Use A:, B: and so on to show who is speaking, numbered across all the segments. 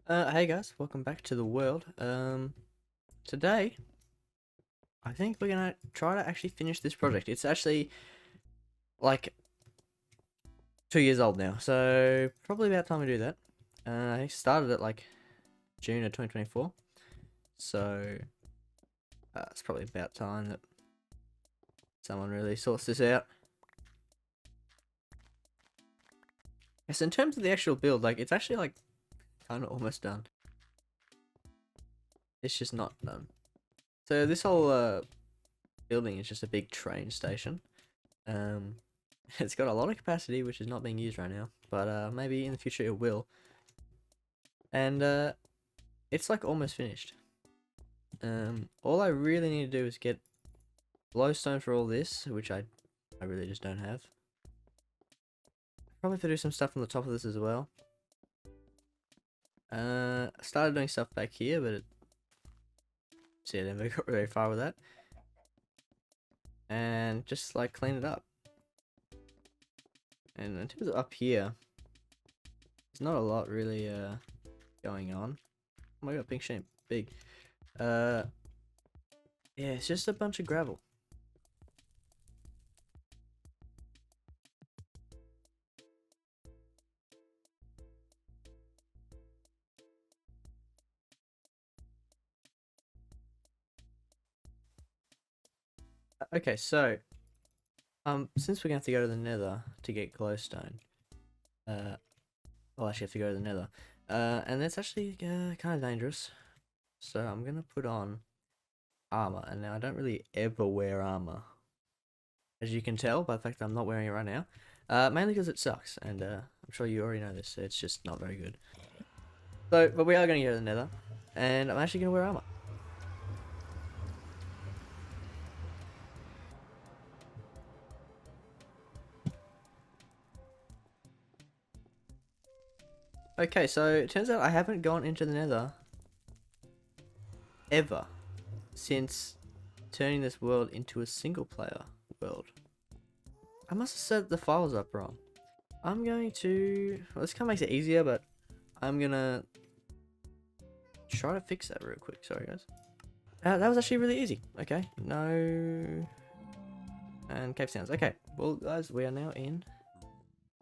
A: Hey guys, welcome back to the world. Today, I think we're gonna try to actually finish this project. It's actually like 2 years old now, so probably about time we do that. I started it like June of 2024, so it's probably about time that someone really sorts this out. Yes, in terms of the actual build, like it's actually like kind of almost done. It's just not done. So this whole building is just a big train station. Um, it's got a lot of capacity, which is not being used right now, but maybe in the future it will. And it's like almost finished. All I really need to do is get glowstone for all this, which I really just don't have. Probably have to do some stuff on the top of this as well. I started doing stuff back here, but I never got very far with that. And just like clean it up. And in terms of up here, there's not a lot really going on. Oh my god, pink sheep, big. Yeah, it's just a bunch of gravel. Okay, so since we're gonna have to go to the Nether to get glowstone, well, actually have to go to the Nether, and that's actually kind of dangerous. So I'm gonna put on armor, and now I don't really ever wear armor, as you can tell by the fact that I'm not wearing it right now. Mainly because it sucks, and I'm sure you already know this. So it's just not very good. So, but we are gonna go to the Nether, and I'm actually gonna wear armor. Okay, so it turns out I haven't gone into the Nether ever since turning this world into a single player world. I must have set the files up wrong. I'm going to... Well, this kind of makes it easier, but I'm gonna try to fix that real quick. Sorry, guys. That was actually really easy. Okay, no... And cave sounds. Okay, well, guys, we are now in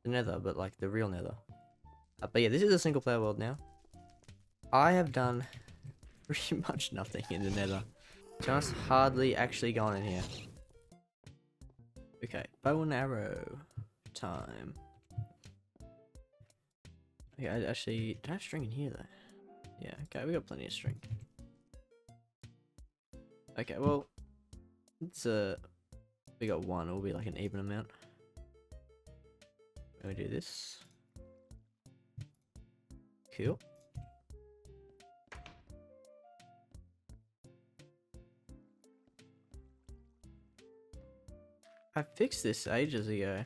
A: the Nether, but like the real Nether. But yeah, this is a single player world now. I have done pretty much nothing in the Nether. Just hardly actually gone in here. Okay, bow and arrow time. Okay, I actually don't have string in here though. Yeah, okay, we got plenty of string. Okay, well, it's we got one. It'll be like an even amount. Let me do this. Cool. I fixed this ages ago.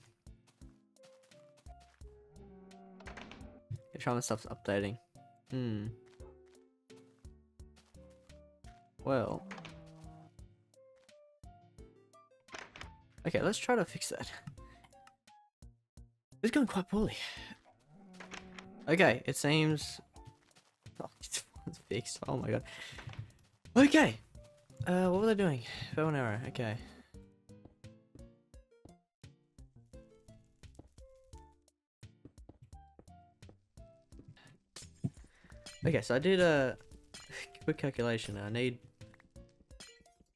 A: Try my stuff's updating. Well. Okay, let's try to fix that. It's going quite poorly. Okay, it seems... Oh, it's fixed. Oh my god. Okay. What were they doing? Bow and arrow. Okay. Okay, so I did a quick calculation. I need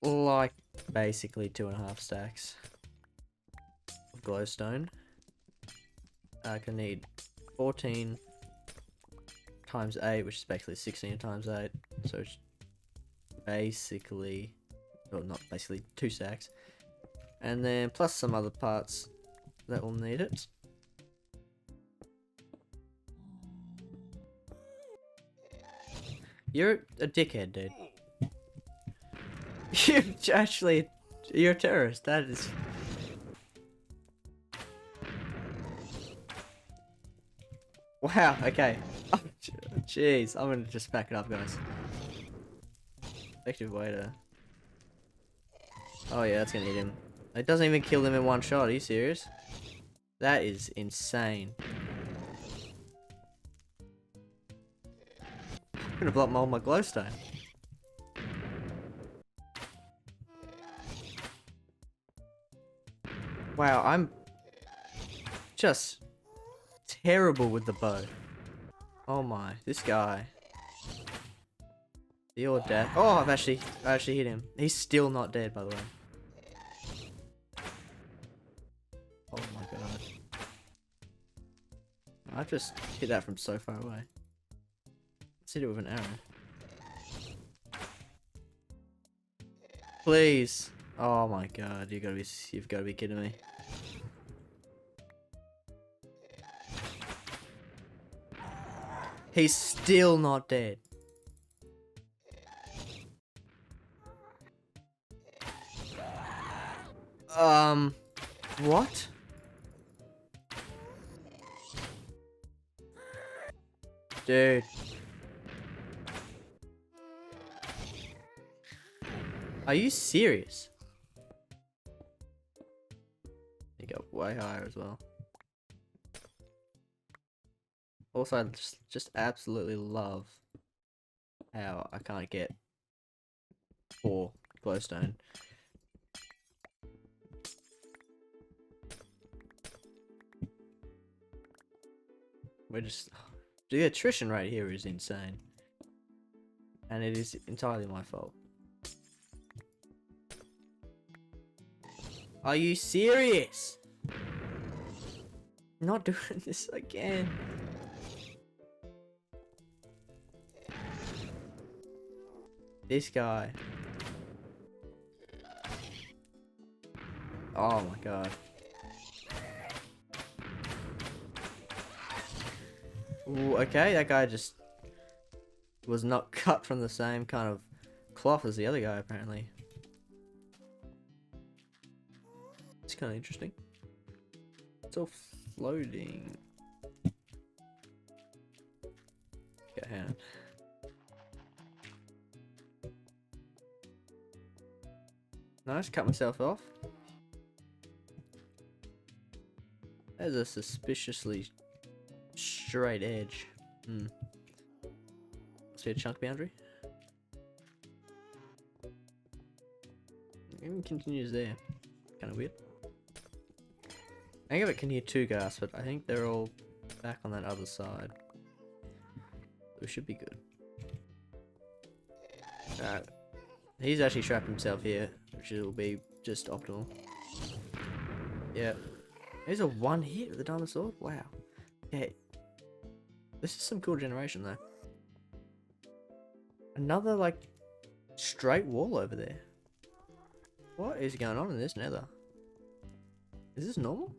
A: like basically 2.5 stacks of glowstone. I can need 14 times 8, which is basically 16 times 8. So it's basically, well, not basically, 2 stacks. And then plus some other parts that will need it. You're a dickhead, dude. You're a terrorist. That is... Wow, okay. Oh, jeez, I'm gonna just back it up, guys. Effective way to... Oh yeah, that's gonna hit him. It doesn't even kill them in one shot, are you serious? That is insane. gonna blow up all my glowstone. Wow, I'm just terrible with the bow. Oh my, this guy. The audacity. Oh, I actually hit him. He's still not dead, by the way. Oh my god. I just hit that from so far away. Let's hit it with an arrow. Please. Oh my god, you've got to be kidding me. He's still not dead. What? Dude. Are you serious? You go way higher as well. Also, I just absolutely love how I can't get 4 glowstone. We're just... The attrition rate here is insane. And it is entirely my fault. Are you serious? Not doing this again. This guy. Oh my god. Ooh, okay, that guy just was not cut from the same kind of cloth as the other guy, apparently. It's kind of interesting. It's all floating. Okay, hang on. Nice, cut myself off. There's a suspiciously straight edge. Must be a chunk boundary. Even continues there. Kind of weird. I think it can hear 2 ghasts, but I think they're all back on that other side. We should be good. Alright. He's actually trapped himself here, which will be just optimal. Yeah. There's a 1 hit with the diamond sword? Wow. Okay. This is some cool generation though. Another like straight wall over there. What is going on in this nether? Is this normal?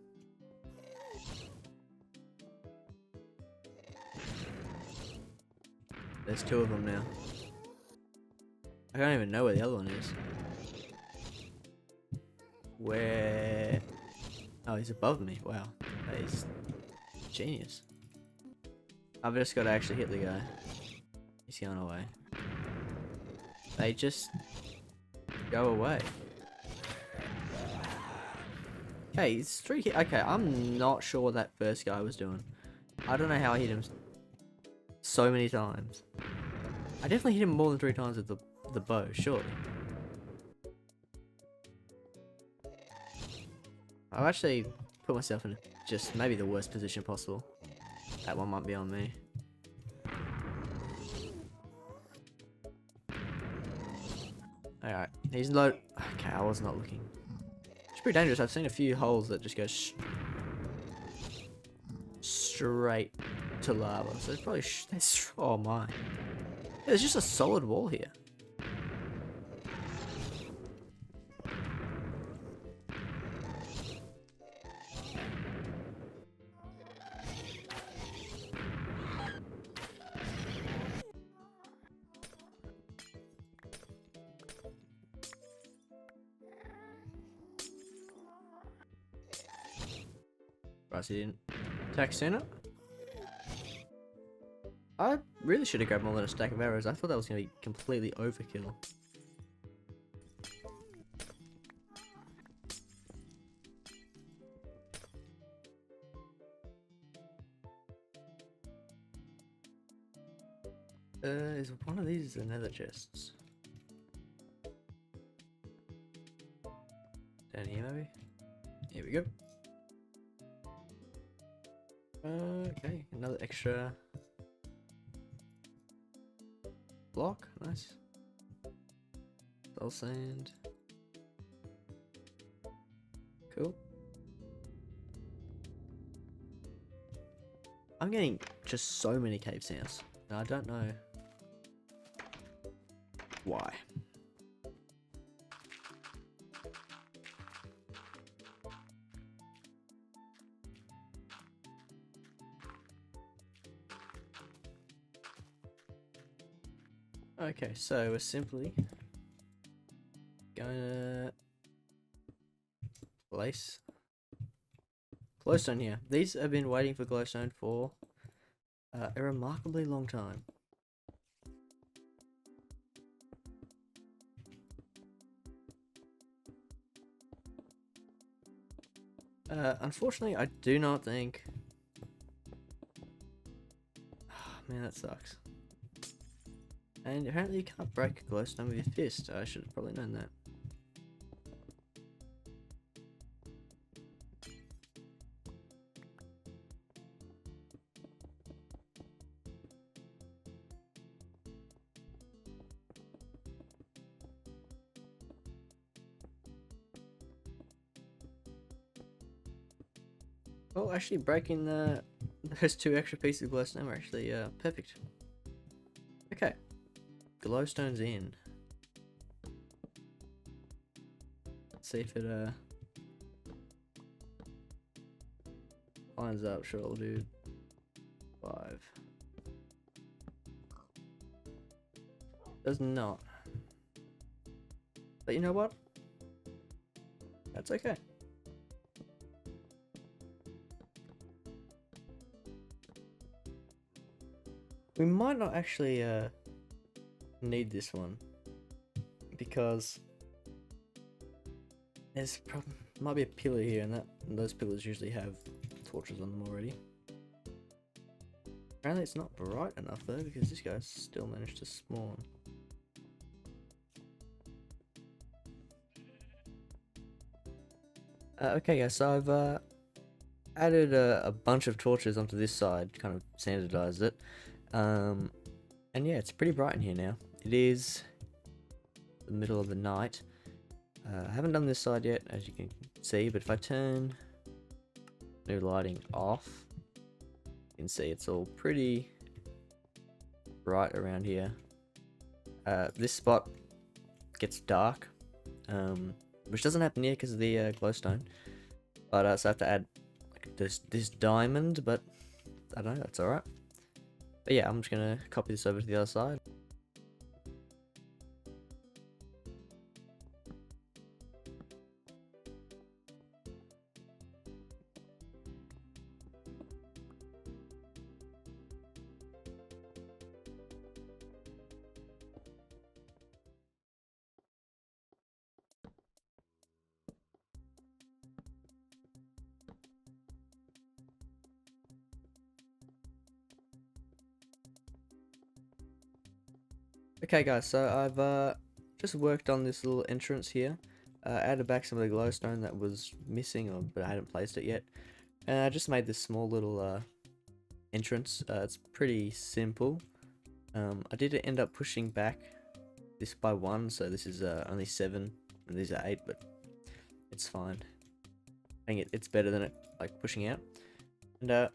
A: There's 2 of them now. I don't even know where the other one is. Where? Oh, he's above me. Wow. That is genius. I've just got to actually hit the guy. He's going away. They just go away. Okay, it's 3 hit. Okay, I'm not sure what that first guy was doing. I don't know how I hit him so many times. I definitely hit him more than 3 times with the bow, surely. I've actually put myself in just maybe the worst position possible. That one might be on me. Alright, he's low. Okay, I was not looking. It's pretty dangerous. I've seen a few holes that just go straight to lava. So it's probably. Oh my. Yeah, there's just a solid wall here. Right, so he didn't attack sooner. I really should have grabbed more than a stack of arrows. I thought that was going to be completely overkill. Is one of these the nether chests? Down here maybe? Here we go. Okay, another extra block, nice. Soul sand. Cool. I'm getting just so many cave sounds, and I don't know why. Okay, so we're simply gonna place glowstone here. These have been waiting for glowstone for a remarkably long time. Unfortunately, I do not think. Oh, man, that sucks. And apparently, you can't break a glowstone with your fist. I should have probably known that. Well, actually, breaking those 2 extra pieces of glowstone were actually perfect. Okay, glowstone's in. Let's see if it lines up. Sure, I'll do 5. Does not. But you know what? That's okay. We might not actually need this one because there's might be a pillar here, and those pillars usually have torches on them already. Apparently it's not bright enough though, because this guy still managed to spawn. Okay guys, so I've added a bunch of torches onto this side, kind of standardized it. And yeah, it's pretty bright in here now. It is the middle of the night. I haven't done this side yet, as you can see, but if I turn new lighting off, you can see it's all pretty bright around here. This spot gets dark, which doesn't happen here because of the glowstone. But so I have to add like this diamond, but I don't know, that's alright. But yeah, I'm just gonna copy this over to the other side. Okay guys, so I've just worked on this little entrance here. Added back some of the glowstone that was missing, but I hadn't placed it yet. And I just made this small little entrance. It's pretty simple. I did end up pushing back this by 1, so this is only 7, and these are 8, but it's fine. I think it's better than it like pushing out. And I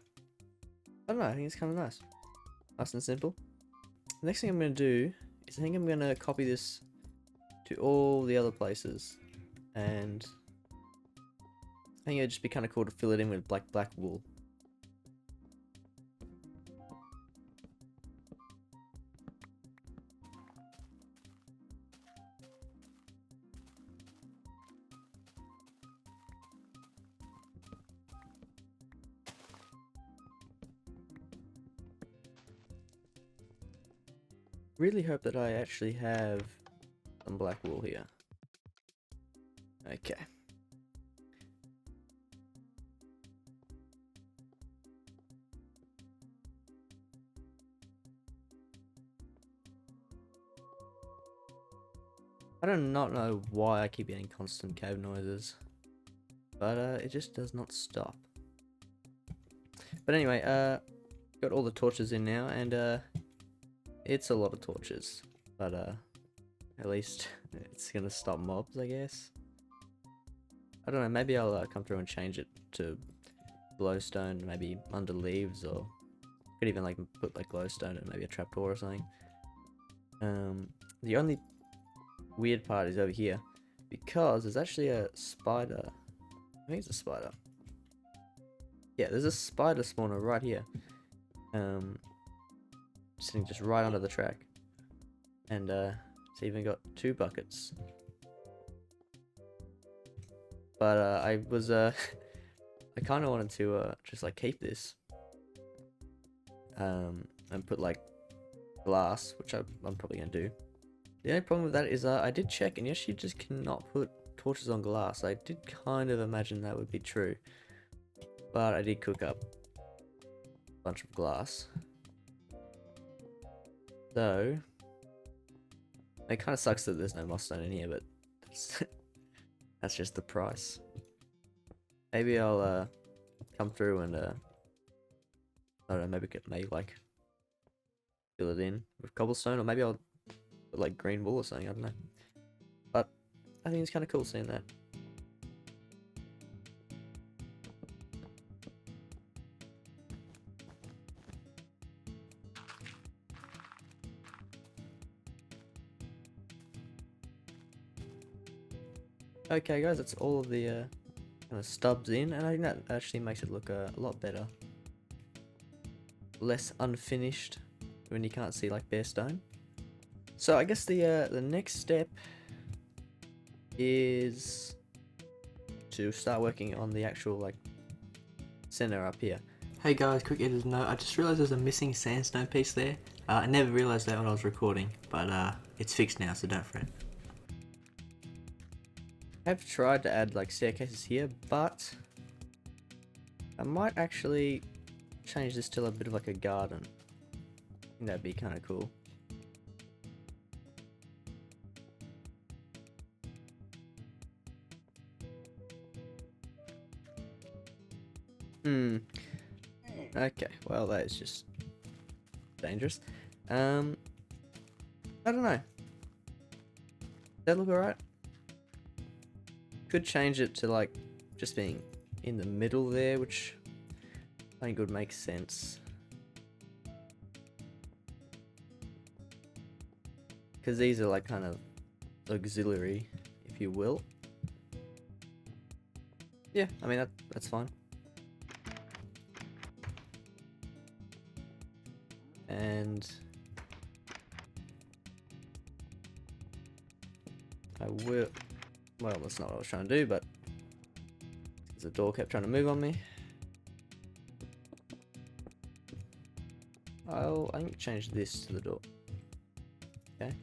A: don't know, I think it's kind of nice. Nice and simple. The next thing I'm going to do is I think I'm going to copy this to all the other places, and I think it'd just be kind of cool to fill it in with black wool. Really hope that I actually have some black wool here. Okay. I do not know why I keep getting constant cave noises, but it just does not stop. But anyway, got all the torches in now, and it's a lot of torches, but at least it's gonna stop mobs, I guess. I don't know, maybe I'll come through and change it to glowstone, maybe under leaves, or could even like put like glowstone and maybe a trapdoor or something. The only weird part is over here, because there's actually a spider. I think it's a spider. Yeah, there's a spider spawner right here. Sitting just right under the track. And it's even got 2 buckets. But I was I kind of wanted to just like keep this. And put like glass, which I'm probably gonna do. The only problem with that is I did check, and yes, you just cannot put torches on glass. I did kind of imagine that would be true, but I did cook up a bunch of glass. So it kind of sucks that there's no moss stone in here, but that's just the price. Maybe I'll come through and I don't know, maybe like fill it in with cobblestone, or maybe I'll put like green wool or something, I don't know. But I think it's kind of cool seeing that. Okay guys, that's all of the kind of stubs in, and I think that actually makes it look a lot better. Less unfinished when you can't see like bare stone. So I guess the next step is to start working on the actual like center up here. Hey guys, quick editor's note. I just realized there's a missing sandstone piece there. I never realized that when I was recording, but it's fixed now, so don't fret. I have tried to add like staircases here, but I might actually change this to a bit of like a garden. I think that'd be kind of cool. Okay, well that is just dangerous. I don't know. Does that look alright? Could change it to like just being in the middle there, which I think would make sense. Because these are like kind of auxiliary, if you will. Yeah, I mean that's fine. And I will, well, that's not what I was trying to do, but the door kept trying to move on me. I think change this to the door. Okay.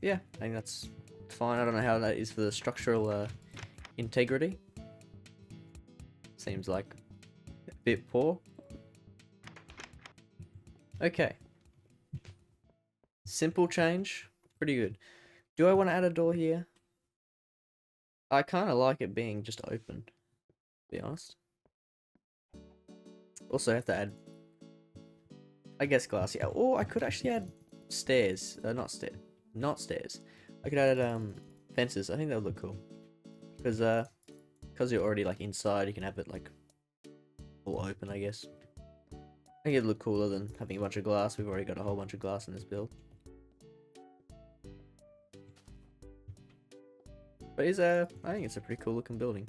A: Yeah, I think that's fine. I don't know how that is for the structural integrity. Seems like a bit poor. Okay. Simple change. Pretty good. Do I want to add a door here? I kind of like it being just open, to be honest. Also have to add, I guess, glass. Yeah, or I could actually add stairs. Not stairs. I could add fences. I think that would look cool. Because you're already like inside, you can have it like all open, I guess. I think it'd look cooler than having a bunch of glass. We've already got a whole bunch of glass in this build. But I think it's a pretty cool looking building.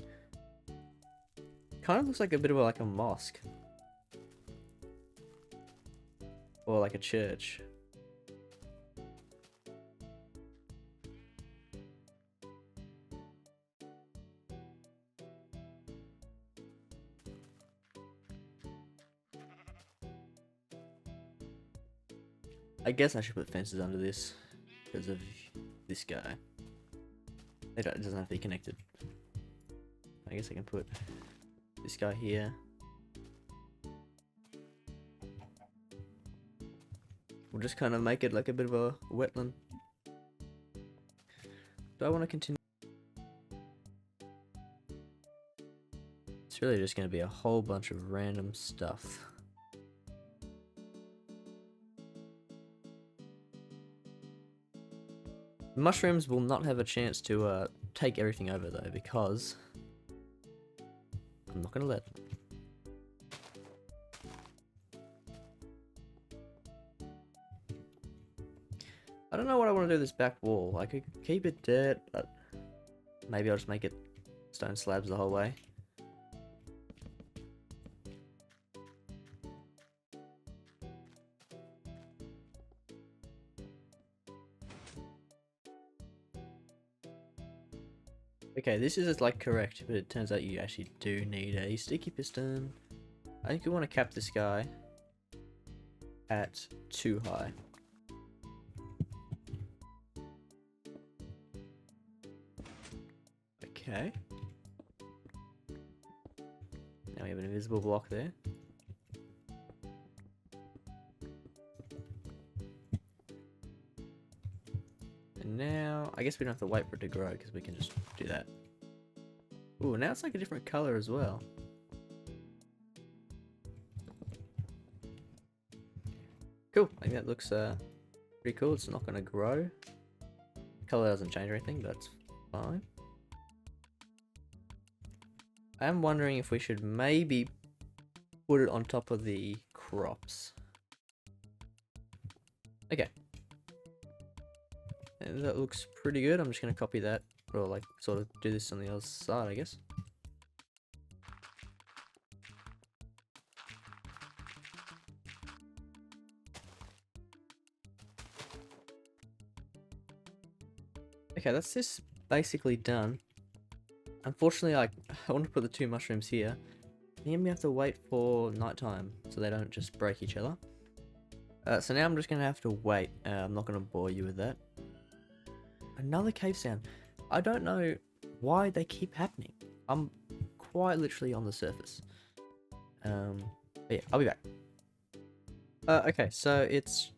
A: Kind of looks like a bit of like a mosque. Or like a church. I guess I should put fences under this because of this guy. It doesn't have to be connected. I guess I can put this guy here. we'll just kind of make it like a bit of a wetland. Do I want to continue? It's really just going to be a whole bunch of random stuff. Mushrooms will not have a chance to take everything over though, because I'm not going to let them. I don't know what I want to do with this back wall. I could keep it dirt, but maybe I'll just make it stone slabs the whole way. Okay, this is like correct, but it turns out you actually do need a sticky piston. I think you want to cap this guy at 2 high. Okay. Now we have an invisible block there. And now, I guess we don't have to wait for it to grow because we can just do that. Ooh, now it's like a different color as well. Cool, I think that looks pretty cool. It's not going to grow. Color doesn't change or anything, but that's fine. I am wondering if we should maybe put it on top of the crops. Okay. And that looks pretty good. I'm just going to copy that, or like sort of do this on the other side, I guess. Okay, that's just basically done. Unfortunately, I want to put the 2 mushrooms here. I think we have to wait for nighttime so they don't just break each other. So now I'm just going to have to wait. I'm not going to bore you with that. Another cave sound. I don't know why they keep happening. I'm quite literally on the surface. But yeah, I'll be back. Okay, so it's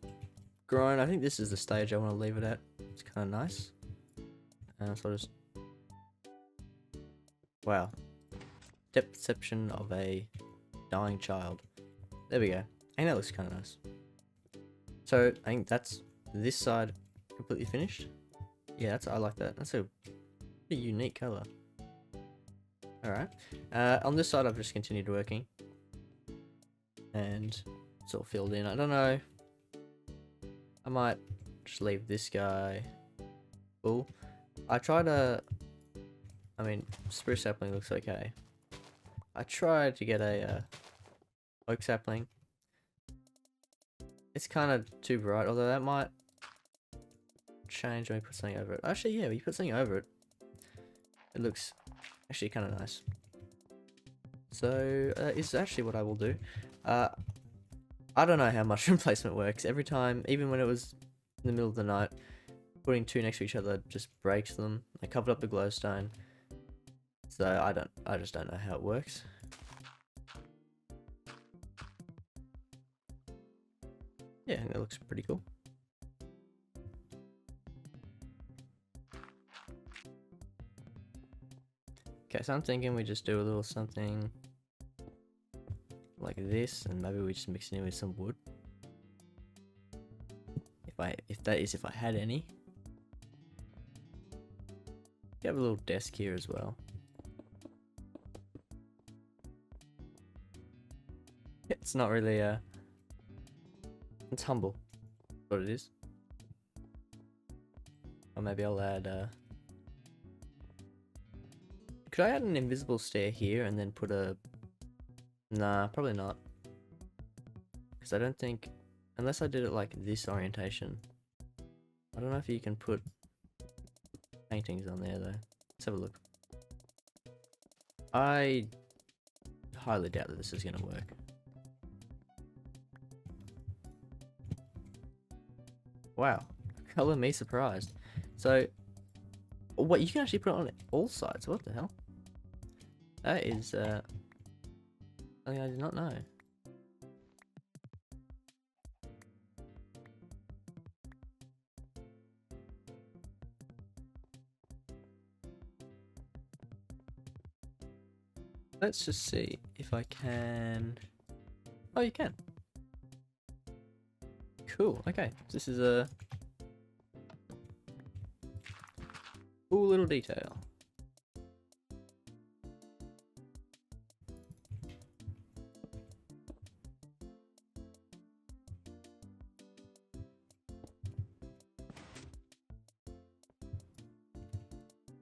A: grown. I think this is the stage I want to leave it at. It's kind of nice. So I'll just... Wow. Depth perception of a dying child. There we go. I think that looks kind of nice. So I think that's this side completely finished. Yeah, I like that. That's a pretty unique color. Alright. On this side I've just continued working. And sort of filled in. I don't know. I might just leave this guy full. I tried to... I mean, spruce sapling looks okay. I tried to get a oak sapling. It's kind of too bright, although that might change when we put something over it. Actually, yeah, we put something over it. It looks actually kind of nice. So, it's actually what I will do. I don't know how mushroom placement works. Every time, even when it was in the middle of the night, putting 2 next to each other just breaks them. I covered up the glowstone. So I just don't know how it works. Yeah, that looks pretty cool. Okay, so I'm thinking we just do a little something like this, and maybe we just mix it in with some wood. If I had any. You have a little desk here as well. It's not really it's humble, what it is. Or maybe I'll add could I add an invisible stair here and then put a... Nah, probably not. Because I don't think... Unless I did it like this orientation. I don't know if you can put paintings on there though. Let's have a look. I highly doubt that this is going to work. Wow. Color me surprised. So... What, you can actually put it on all sides. What the hell? That is, something I did not know. Let's just see if I can. Oh, you can. Cool. Okay, this is a cool little detail.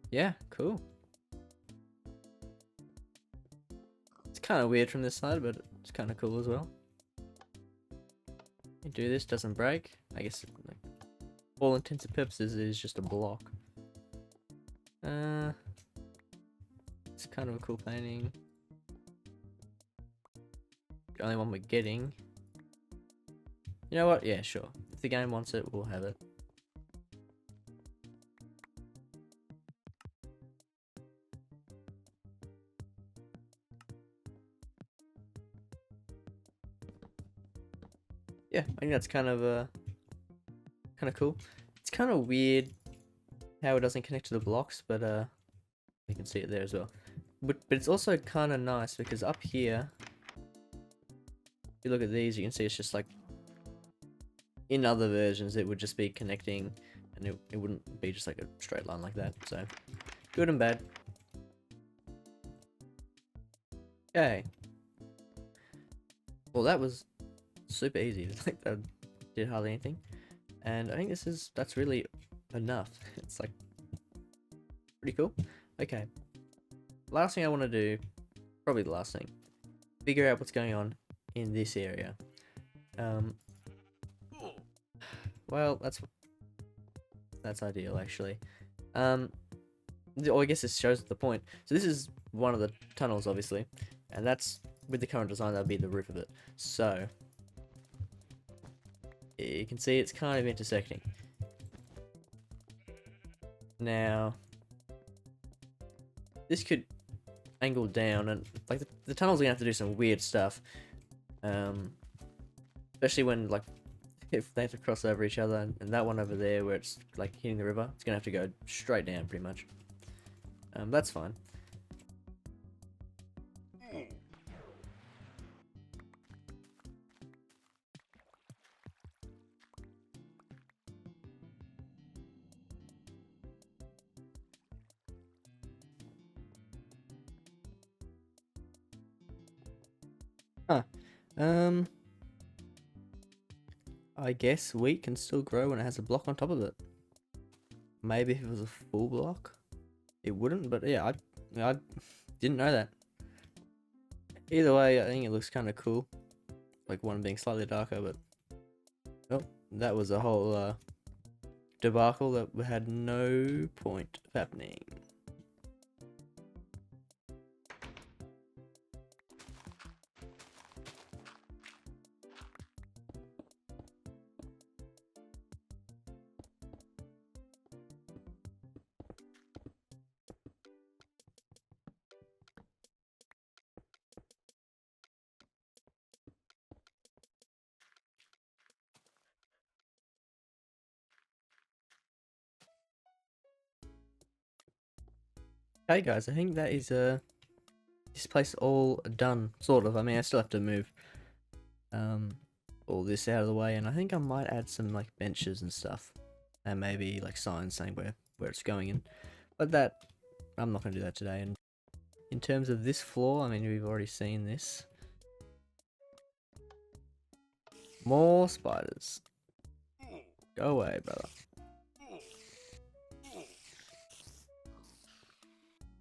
A: Yeah, cool. It's kind of weird from this side, but it's kind of cool as well. You do this, doesn't break. I guess, like, all intents and purposes, it is just a block. It's kind of a cool painting. The only one we're getting. You know what? Yeah, sure. If the game wants it, we'll have it. Yeah, I think that's kind of cool. It's kind of weird how it doesn't connect to the blocks, but you can see it there as well. But it's also kind of nice because up here, if you look at these, you can see it's just like, in other versions it would just be connecting and it wouldn't be just like a straight line like that. So good and bad. Okay. Well, that was super easy. Like, that did hardly anything. And I think that's really enough. It's like pretty cool. Okay. Last thing I want to do, probably the last thing, figure out what's going on in this area. Well, that's ideal actually. I guess this shows the point. So this is one of the tunnels, obviously, and that's, with the current design, that'd be the roof of it. So you can see it's kind of intersecting. Now, this could angle down, and like the tunnel's gonna have to do some weird stuff, especially when, like, if they have to cross over each other, and that one over there where it's like hitting the river, it's gonna have to go straight down pretty much. That's fine. Huh. I guess wheat can still grow when it has a block on top of it. Maybe if it was a full block, it wouldn't, but yeah, I didn't know that. Either way, I think it looks kind of cool. Like one being slightly darker, but oh, that was a whole debacle that had no point of happening. Hey guys, I think that is this place all done, sort of. I mean, I still have to move all this out of the way, and I think I might add some like benches and stuff, and maybe like signs saying where it's going in. But that, I'm not going to do that today. And in terms of this floor, I mean, we've already seen this. More spiders. Go away, brother.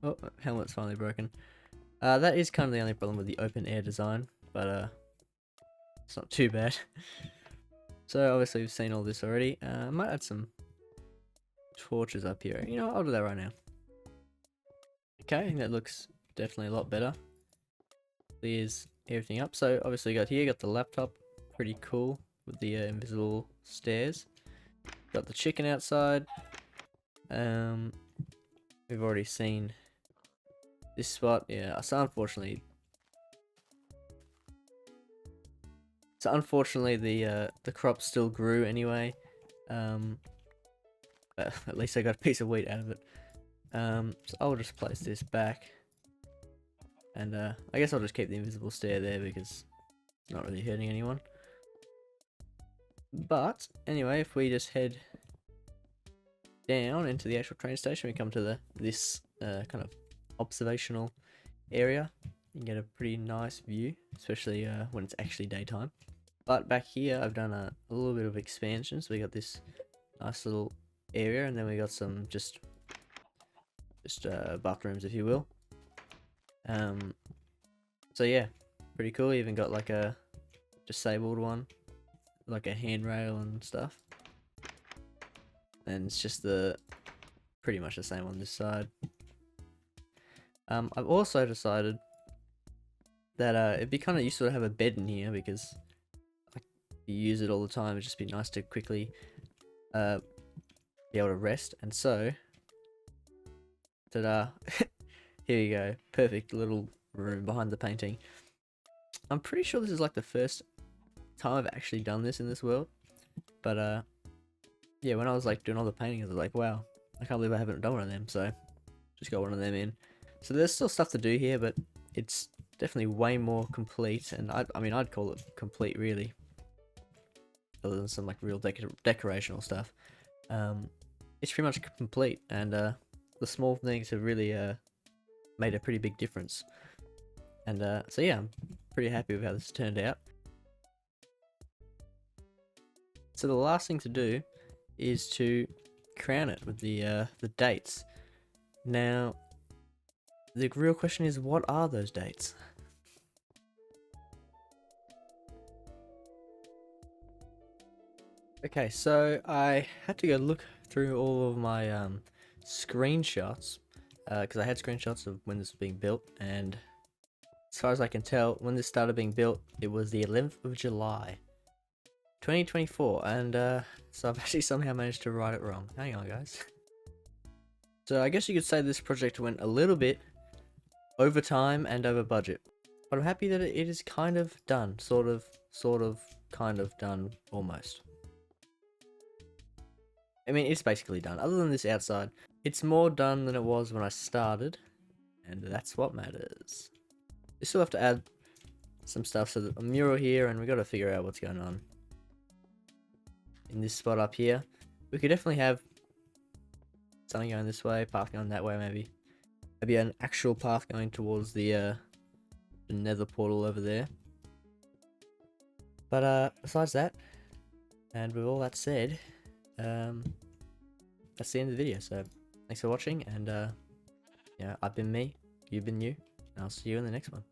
A: Oh, helmet's finally broken. That is kind of the only problem with the open air design, but it's not too bad. So obviously we've seen all this already. I might add some torches up here. You know what, I'll do that right now. Okay, I think that looks definitely a lot better. Clears everything up. So obviously got the laptop, pretty cool, with the invisible stairs. Got the chicken outside. We've already seen this spot. Yeah, so unfortunately the crop still grew anyway. But at least I got a piece of wheat out of it. So I'll just place this back. And I guess I'll just keep the invisible stair there because it's not really hurting anyone. But anyway, if we just head down into the actual train station, we come to this kind of observational area. You can get a pretty nice view, especially when it's actually daytime. But back here, I've done a little bit of expansion, so we got this nice little area, and then we got some just bathrooms, if you will. So yeah, pretty cool. Even got like a disabled one, like a handrail and stuff. And it's just pretty much the same on this side. I've also decided that it'd be kind of useful to have a bed in here because you use it all the time. It'd just be nice to quickly be able to rest. And so, ta-da! Here you go, perfect little room behind the painting. I'm pretty sure this is like the first time I've actually done this in this world, but yeah, when I was like doing all the paintings, I was like, wow, I can't believe I haven't done one of them. So just got one of them in. So there's still stuff to do here, but it's definitely way more complete, and I mean I'd call it complete really, other than some like real decorational stuff. It's pretty much complete, and the small things have really made a pretty big difference. And so yeah, I'm pretty happy with how this turned out. So the last thing to do is to crown it with the dates. Now, the real question is, what are those dates? Okay, so I had to go look through all of my screenshots, because I had screenshots of when this was being built, and as far as I can tell, when this started being built, it was the 11th of July, 2024, and so I've actually somehow managed to write it wrong. Hang on, guys. So I guess you could say this project went a little bit over time and over budget, but I'm happy that it is kind of done, sort of, kind of done, almost. I mean, it's basically done. Other than this outside, it's more done than it was when I started, and that's what matters. We still have to add some stuff, so a mural here, and we got to figure out what's going on in this spot up here. We could definitely have something going this way, path going that way, maybe an actual path going towards the nether portal over there. But besides that, and with all that said, that's the end of the video. So thanks for watching, and yeah, I've been me, you've been you, and I'll see you in the next one.